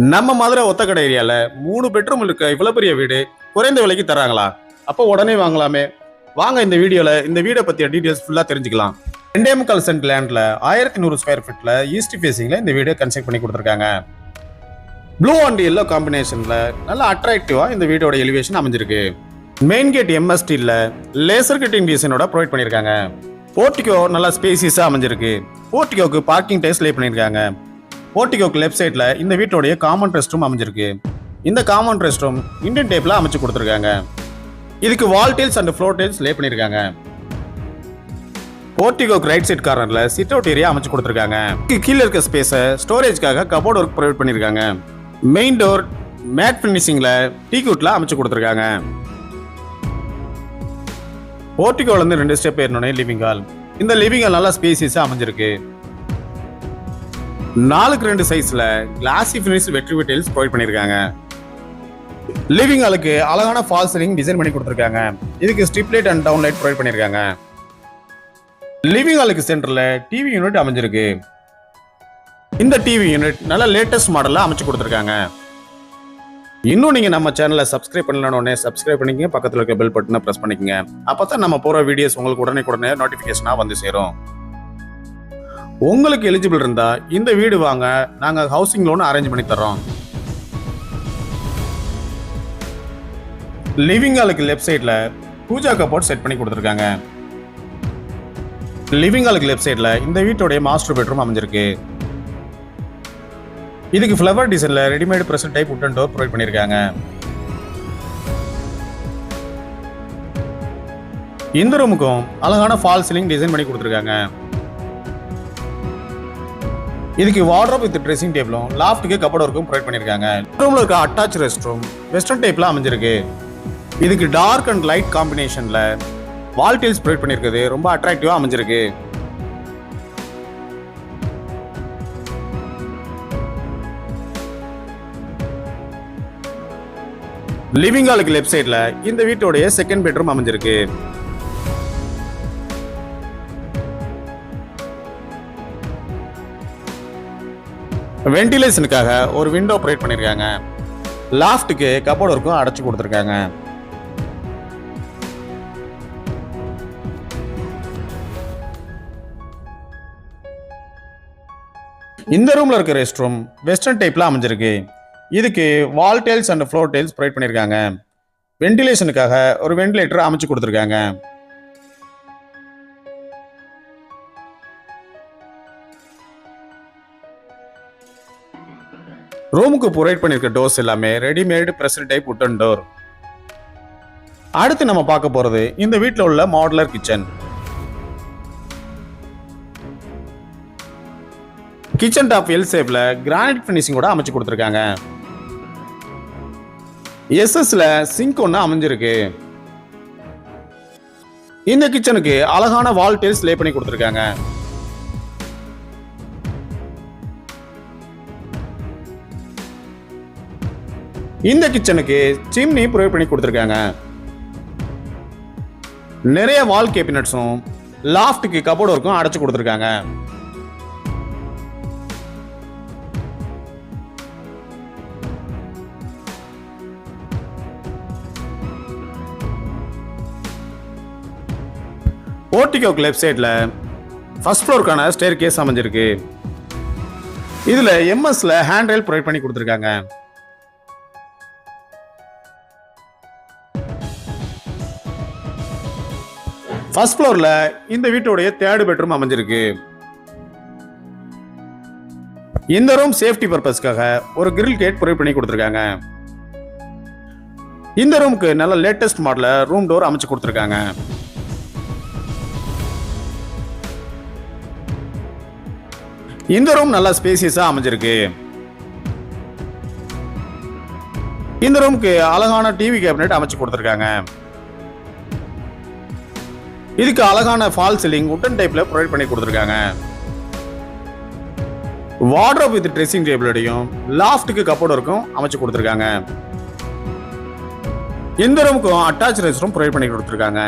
நம்ம மதுரை ஒத்தக்கடை ஏரியால 3 பெட்ரூம் இருக்க இவ்வளவு பெரிய வீடு குறைந்த விலைக்கு தராங்களா? அப்போ உடனே வாங்கலாமே. வாங்க இந்த வீடியோல இந்த வீடை பத்திய டீடைல்ஸ் ஃபுல்லா தெரிஞ்சுக்கலாம். 2.25 சென்ட் லேண்ட்ல 1100 ஸ்கொயர் ஃபீட்ல ஈஸ்ட் ஃபேசிங்ல இந்த வீடியோ கன்ஸ்ட்ரக்ட் பண்ணி கொடுத்துருக்காங்க. ப்ளூ அண்ட் எல்லோ காம்பினேஷன்ல நல்ல அட்ராக்டிவா இந்த வீடோட எலிவேஷன் அமைஞ்சிருக்கு. மெயின் கேட் எம்எஸ் ஸ்டீல்ல லேசர் கட்டிங் டிசைனோட ப்ரொவைட் பண்ணிருக்காங்க. போர்ட்டிகோ நல்லா ஸ்பேசியஸா அமைஞ்சிருக்கு. போர்ட்டிகோக்கு பார்க்கிங் டைல்ஸ் லே பண்ணிருக்காங்க. போர்ட்டிகோக்கு லெஃப்ட் சைட்ல இந்த வீட்டோடைய காமன் ரெஸ்ட் ரூம் அமைஞ்சிருக்கு. இந்த காமன் ரெஸ்ட் ரூம் இந்தியன் டைப்ல அமைச்சு கொடுத்துருக்காங்க. இதுக்கு wall tiles and floor tiles lay பண்ணிருக்காங்க. போர்ட்டிகோக்கு ரைட் சைட் கார்னர்ல சிட் அவுட் ஏரியா அமைச்சு கொடுத்துருக்காங்க. கீழே இருக்க ஸ்பேஸை ஸ்டோரேஜ்க்காக கபோர்ட் ஒர்க் ப்ரொவைட் பண்ணிருக்காங்க. மெயின் டோர் மேட் பினிஷிங்ல டீக்வுட்ல அமைச்சு கொடுத்துருக்காங்க. போர்ட்டிகோல இருந்து 2 ஸ்டெப் ஏறணும்னே லிவிங் ஹால். இந்த லிவிங் ஹால் நல்லா ஸ்பேசியஸா அமைஞ்சிருக்கு. 4x2 சைஸ்ல கிளாசி ஃபினிஷ் வெட்ரி டைல்ஸ் ப்ரொவைட் பண்ணிருக்காங்க. லிவிங் ஹாலுக்கு அழகான ஃபால் சீலிங் டிசைன் பண்ணி கொடுத்துருக்காங்க. இதுக்கு strip light and down light provide பண்ணிருக்காங்க. லிவிங் ஹாலுக்கு சென்டர்ல டிவி யூனிட் அமைஞ்சிருக்கு. இந்த டிவி யூனிட் நல்ல லேட்டஸ்ட் மாடல்ல அமைச்சு கொடுத்துருக்காங்க. இன்னும் நீங்க நம்ம சேனலை சப்ஸ்கிரைப் பண்ணலன்னு சப்ஸ்கிரைப் பண்ணிக்கங்க. பக்கத்துல இருக்க பெல் பட்டனை பிரஸ் பண்ணிக்கங்க. அப்பதான் நம்ம போற வீடியோஸ் உங்களுக்கு உடனே நோட்டிபிகேஷனா வந்து சேரும். உங்களுக்கு எலிஜிபிள் இருந்தா இந்த வீடு வாங்க நாங்க ஹவுசிங் லோன் அரேஞ்ச் பண்ணி தரோம். லிவிங் ஹாலுக்கு லெஃப்ட் சைட்ல பூஜா கபோர்ட் செட் பண்ணி கொடுத்துருக்காங்க. லிவிங் ஹாலுக்கு லெஃப்ட் சைட்ல இந்த வீட்டோடைய மாஸ்டர் பெட்ரூம் அமைஞ்சிருக்கு. இதுக்கு ஃப்ளவர் டிசைன்ல readymade pressure type would and door provide பண்ணிருக்காங்க. இந்த ரூமுக்கும் அழகான ஃபால் சீலிங் டிசைன் பண்ணி கொடுத்துருக்காங்க. இதுக்கு வார்ட்ரோப் வித் ட்ரெஸ்ஸிங் டேபிளும் லாஃப்ட்டுக்கு கபோர்ட் ஒர்க்கும் ப்ரொவைட் பண்ணிருக்காங்க. ரூம்ல இருக்க அட்டாச் ரெஸ்ட் ரூம் வெஸ்டர்ன் டைப்ல அமைஞ்சிருக்கு. இதுக்கு டார்க் அண்ட் லைட் காம்பினேஷன்ல வால் டைல்ஸ் ப்ரொவைட் பண்ணிருக்குது. ரொம்ப அட்ராக்டிவா அமைஞ்சிருக்கு. லிவிங் ஹாலுக்கு லெஃப்ட் சைட்ல இந்த வீட்டோடைய செகண்ட் பெட்ரூம் அமைஞ்சிருக்கு. வென்டிலேஷனுக்காக ஒரு விண்டோ ப்ரொவைட் பண்ணிருக்காங்க. லாஃப்ட்டுக்கு கபோர்ட் ஒர்க்கும் அடைச்சு கொடுத்துருக்காங்க. இந்த ரூம்ல இருக்க ரெஸ்ட் ரூம் வெஸ்டர்ன் டைப்ல அமைஞ்சிருக்கு. இதுக்கு wall tiles and floor tiles provide பண்ணிருக்காங்க. வென்டிலேஷனுக்காக ஒரு வென்டிலேட்டர் அமைச்சு கொடுத்துருக்காங்க. ரூமுக்கு ப்ரொவைட் பண்ணிருக்க டோர்ஸ் எல்லாமே readymade pressure type would and door. அடுத்து நம்ம பார்க்க போறது இந்த வீட்டில் உள்ள modular kitchen. Kitchen top L ஷேப்ல கிரானைட் ஃபினிஷிங்கோட அமைச்சு கொடுத்துருக்காங்க. எஸ்எஸ்ல சிங்க் ஒன்று அமைஞ்சிருக்கு. இந்த கிச்சனுக்கு அழகான வால் டைல்ஸ் லே பண்ணி கொடுத்துருக்காங்க. இந்த கிச்சனுக்கு சிம்னி ப்ரொவைட் பண்ணி கொடுத்துருக்காங்க. நிறைய வால் கேபினட்ஸும் லாஃப்ட்டுக்கு கபோர்ட் ஒர்க்கும் அடைச்சு கொடுத்துருக்காங்க. போர்ட்டிகோக்கு லெஃப்ட் சைட்ல ஃபர்ஸ்ட் ஃப்ளோருக்கான ஸ்டேர் கேஸ் அமைஞ்சிருக்கு. இதுல எம்எஸ்ல ஹேண்ட் ரெயில் ப்ரொவைட் பண்ணி கொடுத்துருக்காங்க. ஃபர்ஸ்ட் ஃப்ளோர்ல இந்த வீட்டோடைய தேர்ட் பெட்ரூம் அமைஞ்சிருக்கு. இந்த ரூம் சேஃப்டி பர்பஸ்க்காக ஒரு கிரில் கேட் ப்ரொவைட் பண்ணி கொடுத்துருக்காங்க. இந்த ரூமுக்கு நல்ல லேட்டஸ்ட் மாடல்ல ரூம் டோர் அமைச்சு கொடுத்துருக்காங்க. இந்த ரூம் நல்லா ஸ்பேசியஸா அமைஞ்சிருக்கு. இந்த ரூமுக்கு அழகான டிவி கேபினெட் அமைச்சு கொடுத்துருக்காங்க. இதுக்கு அழகான ஃபால் சீலிங் வுட்டன் டைப்ல ப்ரொவைட் பண்ணி கொடுத்துருக்காங்க. வார்ட்ரோப் வித் ட்ரெஸ்ஸிங் டேபிளோடையும் லாஃப்ட்டுக்கு கபோர்ட் ஒர்க்கும் அமைச்சு கொடுத்துருக்காங்க. இந்த ரூமுக்கும் அட்டாச் ரெஸ்ட் ரூம் ப்ரொவைட் பண்ணி கொடுத்துருக்காங்க.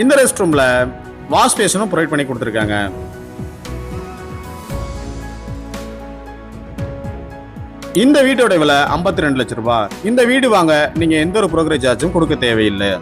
இந்த ரெஸ்ட் ரூம்ல வாஷ் பேஷனும் ப்ரொவைட் பண்ணி கொடுத்துருக்காங்க. இந்த வீட்டோட விலை 52 லட்சம் ரூபாய். இந்த வீடு வாங்க நீங்க எந்த ஒரு புரோக்கரேஜ் சார்ஜும் கொடுக்க தேவையில்லை.